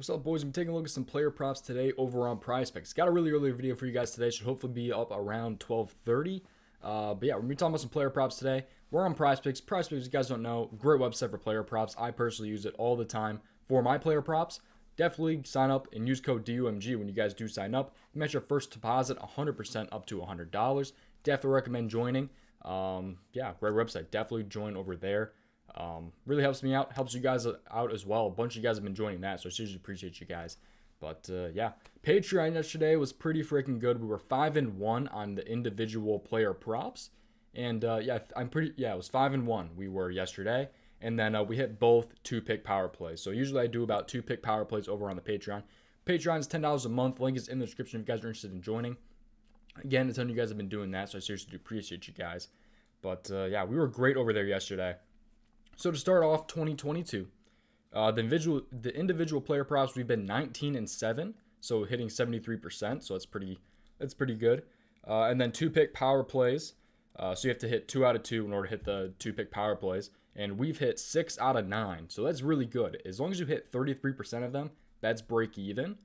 What's up, boys? I'm taking a look at some player props today over on prizepicks. Got a really early video for you guys today. Should hopefully be up around 12:30. But yeah, we're gonna be talking about some player props today. We're on prizepicks. Prizepicks, if you guys don't know, great website for player props. I personally use it all the time for my player props. Definitely sign up and use code DOMG when you guys do sign up. You match your first deposit 100% up to $100. Definitely recommend joining. Yeah, great website. Definitely join over there. Really helps me out, helps you guys out as well. A bunch of you guys have been joining that, so I seriously appreciate you guys. But yeah, Patreon yesterday was pretty freaking good. We were 5-1 on the individual player props, and yeah, it was 5-1 we were yesterday, and then we hit both 2-pick power plays. So usually I do about 2-pick power plays over on the Patreon. Patreon is $10 a month. Link is in the description if you guys are interested in joining. Again, a ton of you guys have been doing that, so I seriously do appreciate you guys. But yeah, we were great over there yesterday. So to start off 2022, the individual player props, we've been 19-7, so hitting 73%, so that's pretty good. And then 2-pick power plays, so you have to hit 2 out of 2 in order to hit the 2-pick power plays, and we've hit 6 out of 9, so that's really good. As long as you hit 33% of them, that's break even,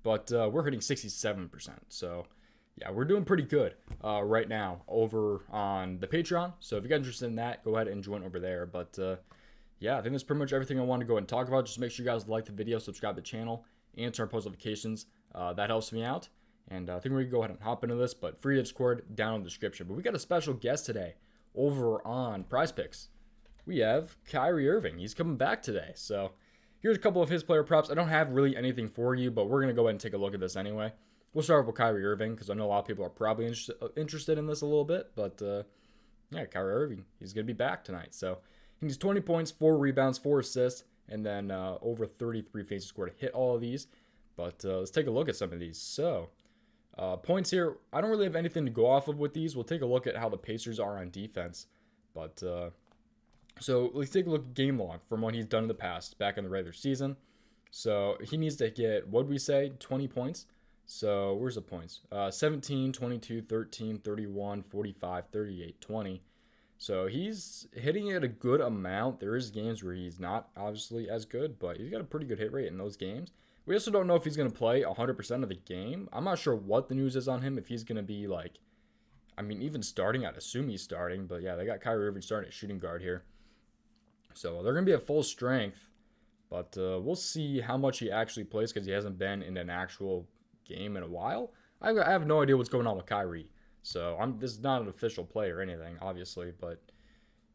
but we're hitting 67%, so yeah, we're doing pretty good right now over on the Patreon. So if you guys are interested in that, go ahead and join over there. But yeah, I think that's pretty much everything I want to go ahead and talk about. Just make sure you guys like the video, subscribe to the channel, and turn on post notifications. That helps me out. And I think we're going to go ahead and hop into this, but free Discord down in the description. But we got a special guest today over on prizepicks. We have Kyrie Irving. He's coming back today. So here's a couple of his player props. I don't have really anything for you, but we're going to go ahead and take a look at this anyway. We'll start with Kyrie Irving because I know a lot of people are probably interested in this a little bit. But yeah, Kyrie Irving, he's going to be back tonight. So he needs 20 points, 4 rebounds, 4 assists, and then over 33 fantasy score to hit all of these. But let's take a look at some of these. So points here, I don't really have anything to go off of with these. We'll take a look at how the Pacers are on defense. But so let's take a look at game log from what he's done in the past back in the regular season. So he needs to get, what'd we say, 20 points. So where's the points? 17, 22, 13, 31, 45, 38, 20. So he's hitting it a good amount. There is games where he's not obviously as good, but he's got a pretty good hit rate in those games. We also don't know if he's going to play 100% of the game. I'm not sure what the news is on him, if he's going to be like, I mean, even starting, I'd assume he's starting. But yeah, they got Kyrie Irving starting at shooting guard here. So they're going to be at full strength. But we'll see how much he actually plays because he hasn't been in an actual game in a while. I have no idea what's going on with Kyrie, so this is not an official play or anything, obviously, but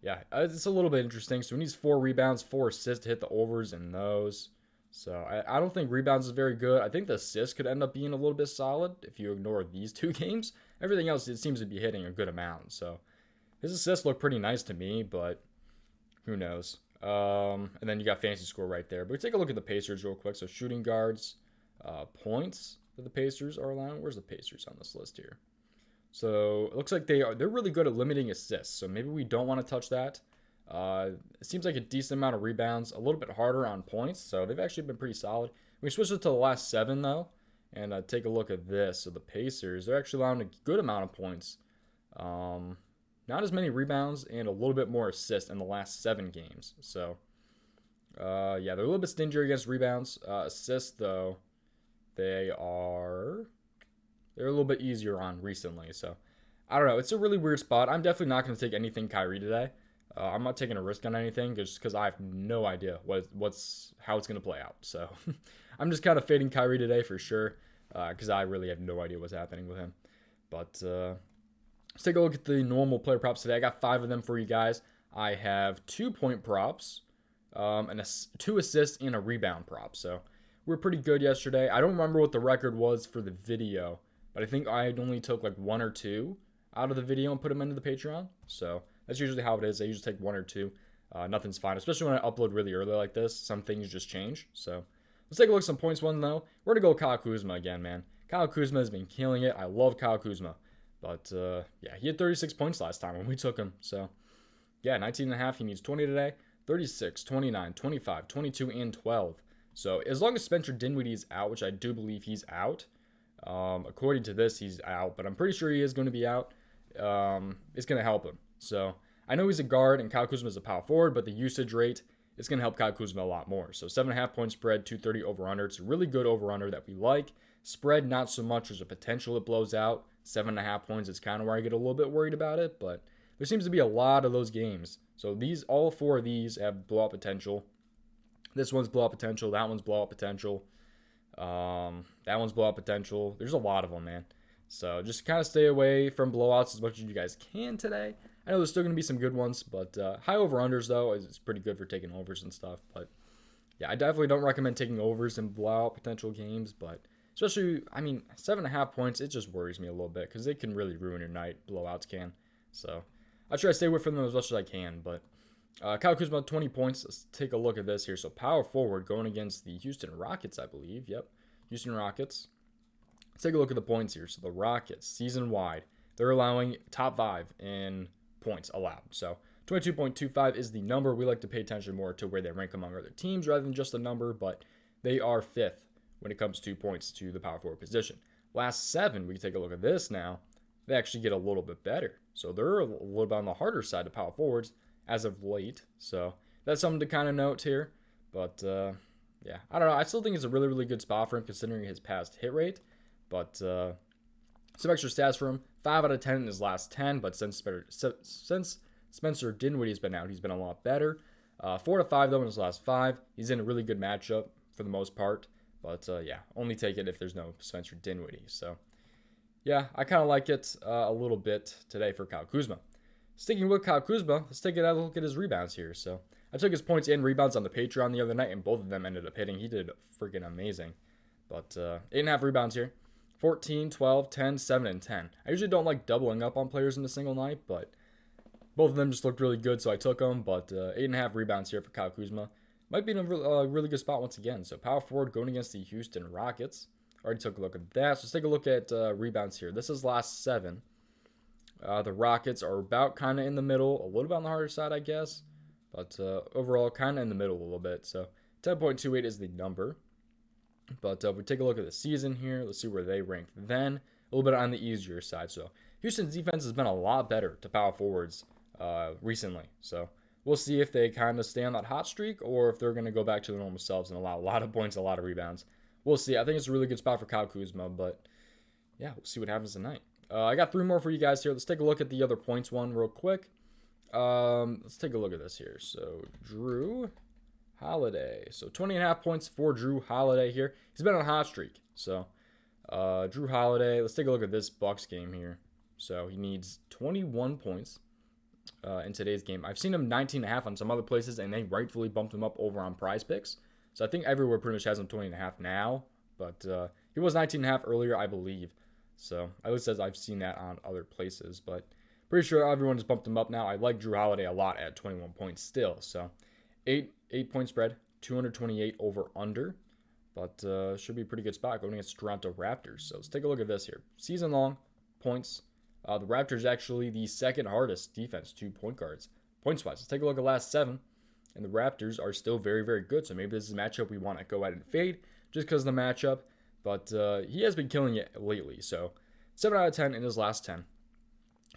yeah, it's a little bit interesting. So he needs 4 rebounds, 4 assists to hit the overs in those. So I don't think rebounds is very good. I think the assists could end up being a little bit solid if you ignore these 2 games. Everything else, it seems to be hitting a good amount. So his assists look pretty nice to me, but who knows. And then you got fantasy score right there. But take a look at the Pacers real quick. So shooting guards, points that the Pacers are allowing. Where's the Pacers on this list here? So it looks like they're really good at limiting assists. So maybe we don't want to touch that. It seems like a decent amount of rebounds, a little bit harder on points. So they've actually been pretty solid. We switched it to the last 7 though, and take a look at this. So the Pacers, they're actually allowing a good amount of points. Not as many rebounds and a little bit more assists in the last 7 games. So yeah, they're a little bit stingier against rebounds. Assists though, they're a little bit easier on recently. So I don't know. It's a really weird spot. I'm definitely not going to take anything Kyrie today. I'm not taking a risk on anything just because I have no idea how it's going to play out. So I'm just kind of fading Kyrie today for sure because I really have no idea what's happening with him. But let's take a look at the normal player props today. I got 5 of them for you guys. I have 2-point props, and 2 assists and a rebound prop. So we're pretty good yesterday. I don't remember what the record was for the video, but I think I only took like 1 or 2 out of the video and put them into the Patreon. So that's usually how it is. I usually take 1 or 2. Nothing's fine, especially when I upload really early like this. Some things just change. So let's take a look at some points one though. We're going to go Kyle Kuzma again, man. Kyle Kuzma has been killing it. I love Kyle Kuzma. But yeah, he had 36 points last time when we took him. So yeah, 19.5. He needs 20 today. 36, 29, 25, 22, and 12. So as long as Spencer Dinwiddie is out, which I do believe he's out, according to this, he's out, but I'm pretty sure he is going to be out. It's going to help him. So I know he's a guard and Kyle Kuzma is a power forward, but the usage rate it's going to help Kyle Kuzma a lot more. So 7.5 point spread, 230 over under. It's a really good over under that we like. Spread, not so much. There's a potential it blows out. 7.5 points is kind of where I get a little bit worried about it, but there seems to be a lot of those games. So all 4 of these have blowout potential. This one's blowout potential. That one's blowout potential. That one's blowout potential. There's a lot of them, man. So just kind of stay away from blowouts as much as you guys can today. I know there's still going to be some good ones, but high over-unders, though, is pretty good for taking overs and stuff. But, yeah, I definitely don't recommend taking overs in blowout potential games. But especially, 7.5 points, it just worries me a little bit because they can really ruin your night. Blowouts can. So I try to stay away from them as much as I can. But Kyle Kuzma, 20 points. Let's take a look at this here. So power forward going against the Houston Rockets, I believe. Yep, Houston Rockets. Let's take a look at the points here. So the Rockets, season-wide, they're allowing top 5 in points allowed. So 22.25 is the number. We like to pay attention more to where they rank among other teams rather than just the number, but they are 5th when it comes to points to the power forward position. Last 7, we can take a look at this now. They actually get a little bit better. So they're a little bit on the harder side of power forwards as of late. So that's something to kind of note here. But, yeah, I don't know. I still think it's a really, really good spot for him considering his past hit rate. But some extra stats for him. 5 out of 10 in his last 10. But since Spencer Dinwiddie's been out, he's been a lot better. 4 to 5, though, in his last 5. He's in a really good matchup for the most part. But, yeah, only take it if there's no Spencer Dinwiddie. So, yeah, I kind of like it a little bit today for Kyle Kuzma. Sticking with Kyle Kuzma, let's take a look at his rebounds here. So, I took his points and rebounds on the Patreon the other night, and both of them ended up hitting. He did freaking amazing. But 8.5 rebounds here. 14, 12, 10, 7, and 10. I usually don't like doubling up on players in a single night, but both of them just looked really good, so I took them. But 8.5 rebounds here for Kyle Kuzma. Might be in a really good spot once again. So power forward going against the Houston Rockets. Already took a look at that. So let's take a look at rebounds here. This is last 7. The Rockets are about kind of in the middle, a little bit on the harder side, I guess. But overall, kind of in the middle a little bit. So 10.28 is the number. But if we take a look at the season here, let's see where they rank then. A little bit on the easier side. So Houston's defense has been a lot better to power forwards recently. So we'll see if they kind of stay on that hot streak or if they're going to go back to their normal selves and allow a lot of points, a lot of rebounds. We'll see. I think it's a really good spot for Kyle Kuzma, but yeah, we'll see what happens tonight. I got 3 more for you guys here. Let's take a look at the other points one real quick. Let's take a look at this here. So Drew Holiday. So 20.5 points for Drew Holiday here. He's been on a hot streak. So Drew Holiday, let's take a look at this Bucks game here. So he needs 21 points in today's game. I've seen him 19.5 on some other places, and they rightfully bumped him up over on prizepicks. So I think everywhere pretty much has him 20.5 now. But he was 19.5 earlier, I believe. So at least as I've seen that on other places. But pretty sure everyone has bumped him up now. I like Drew Holiday a lot at 21 points still. So 8-point spread, 228 over under, but should be a pretty good spot going against Toronto Raptors. So let's take a look at this here. Season long points. The Raptors actually the second hardest defense to point guards. Points wise, let's take a look at last 7, and the Raptors are still very, very good. So maybe this is a matchup we want to go ahead and fade just because of the matchup. But he has been killing it lately. So 7 out of 10 in his last 10.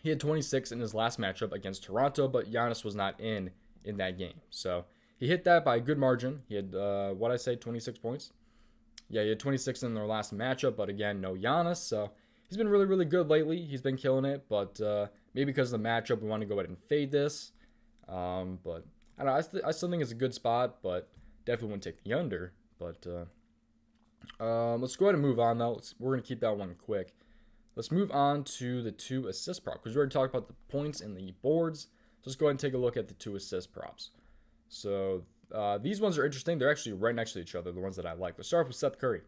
He had 26 in his last matchup against Toronto, but Giannis was not in that game. So he hit that by a good margin. He had, 26 points? Yeah, he had 26 in their last matchup, but again, no Giannis. So he's been really, really good lately. He's been killing it, but maybe because of the matchup, we want to go ahead and fade this. But I don't know. I still think it's a good spot, but definitely wouldn't take the under. But let's go ahead and move on, though. We're going to keep that one quick. Let's move on to the 2 assist prop, because we already talked about the points and the boards. So let's go ahead and take a look at the 2 assist props. So these ones are interesting. They're actually right next to each other, the ones that I like. Let's start off with Seth Curry.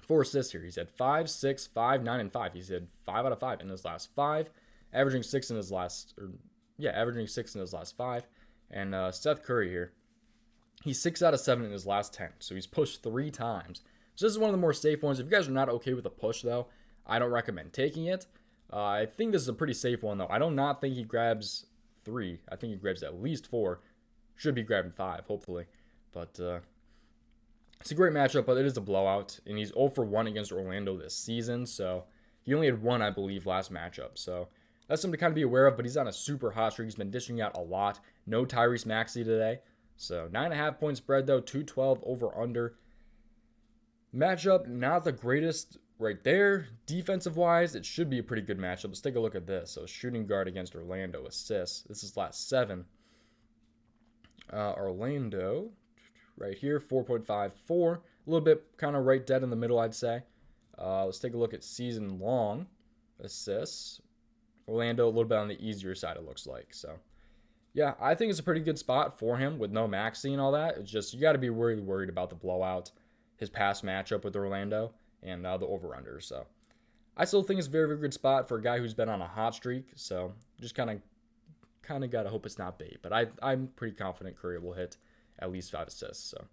4 assists here. He's had 5, 6, 5, 9, and 5. He's had 5 out of 5 in his last 5, averaging 6 in his last 5. And Seth Curry here, he's 6 out of 7 in his last 10. So he's pushed 3 times. So this is one of the more safe ones. If you guys are not okay with a push, though, I don't recommend taking it. I think this is a pretty safe one, though. I do not think he grabs 3. I think he grabs at least 4. Should be grabbing 5, hopefully. But it's a great matchup, but it is a blowout. And he's 0 for 1 against Orlando this season. So he only had 1, I believe, last matchup. So that's something to kind of be aware of. But he's on a super hot streak. He's been dishing out a lot. No Tyrese Maxey today. So 9.5 point spread though, 212 over under. Matchup, not the greatest right there. Defensive wise, it should be a pretty good matchup. Let's take a look at this. So shooting guard against Orlando, assists. This is last 7. Orlando, right here, 4.54. A little bit kind of right dead in the middle, I'd say. Let's take a look at season long assists. Orlando, a little bit on the easier side, it looks like. So, yeah, I think it's a pretty good spot for him with no maxi and all that. It's just you got to be really worried about the blowout, his past matchup with Orlando, and the over-under. So, I still think it's a very, very good spot for a guy who's been on a hot streak. So, just kind of got to hope it's not bait. But I'm pretty confident Curry will hit at least 5 assists. So,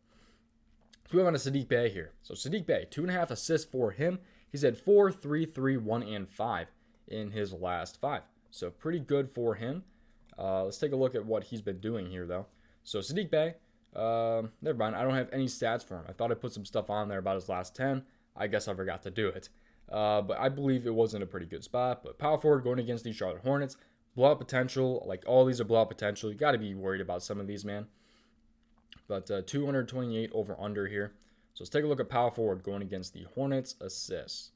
we have on to Saddiq Bey here. So, Saddiq Bey, 2.5 assists for him. He's had 4, 3, 3, 1, and 5 in his last 5. So, pretty good for him. Let's take a look at what he's been doing here, though. So, Saddiq Bey, never mind. I don't have any stats for him. I thought I put some stuff on there about his last 10. I guess I forgot to do it. But I believe it was in a pretty good spot. But power forward going against these Charlotte Hornets. Blowout potential. Like, all these are blowout potential. You got to be worried about some of these, man. But 228 over under here. So let's take a look at power forward going against the Hornets assists.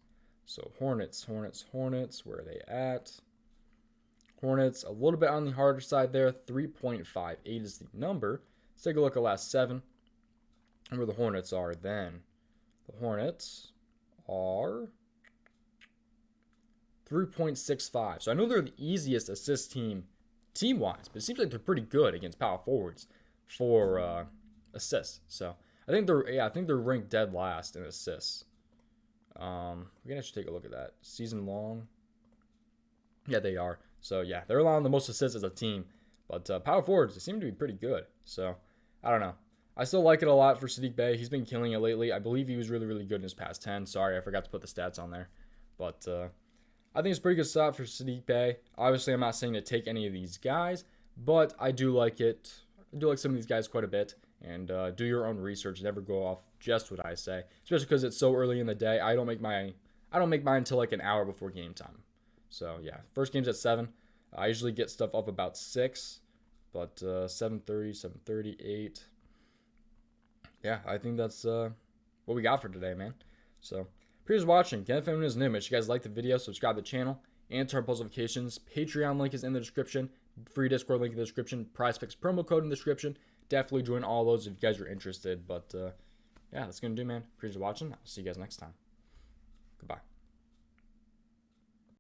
So Hornets. Where are they at? Hornets, a little bit on the harder side there. 3.58 is the number. Let's take a look at last 7. And where the Hornets are then. The Hornets are 3.65. So I know they're the easiest assist team-wise, but it seems like they're pretty good against power forwards for assists. So I think they're ranked dead last in assists. We can actually take a look at that. Season long. Yeah, they are. So yeah, they're allowing the most assists as a team. But power forwards, they seem to be pretty good. So I don't know. I still like it a lot for Saddiq Bey. He's been killing it lately. I believe he was really, really good in his past 10. Sorry, I forgot to put the stats on there. But I think it's a pretty good stop for Saddiq Bey. Obviously, I'm not saying to take any of these guys, but I do like it. I do like some of these guys quite a bit. And do your own research. Never go off just what I say, especially because it's so early in the day. I don't make mine until like an hour before game time. So yeah, first game's at 7. I usually get stuff up about 6, but 7:30, 7:38. Yeah, I think that's what we got for today, man. So, appreciate watching. Again, if anyone is new, make sure you guys like the video, subscribe to the channel, and turn on post notifications. Patreon link is in the description. Free Discord link in the description. PrizePicks promo code in the description. Definitely join all those if you guys are interested. But yeah, that's gonna do, man. Appreciate watching. I'll see you guys next time. Goodbye.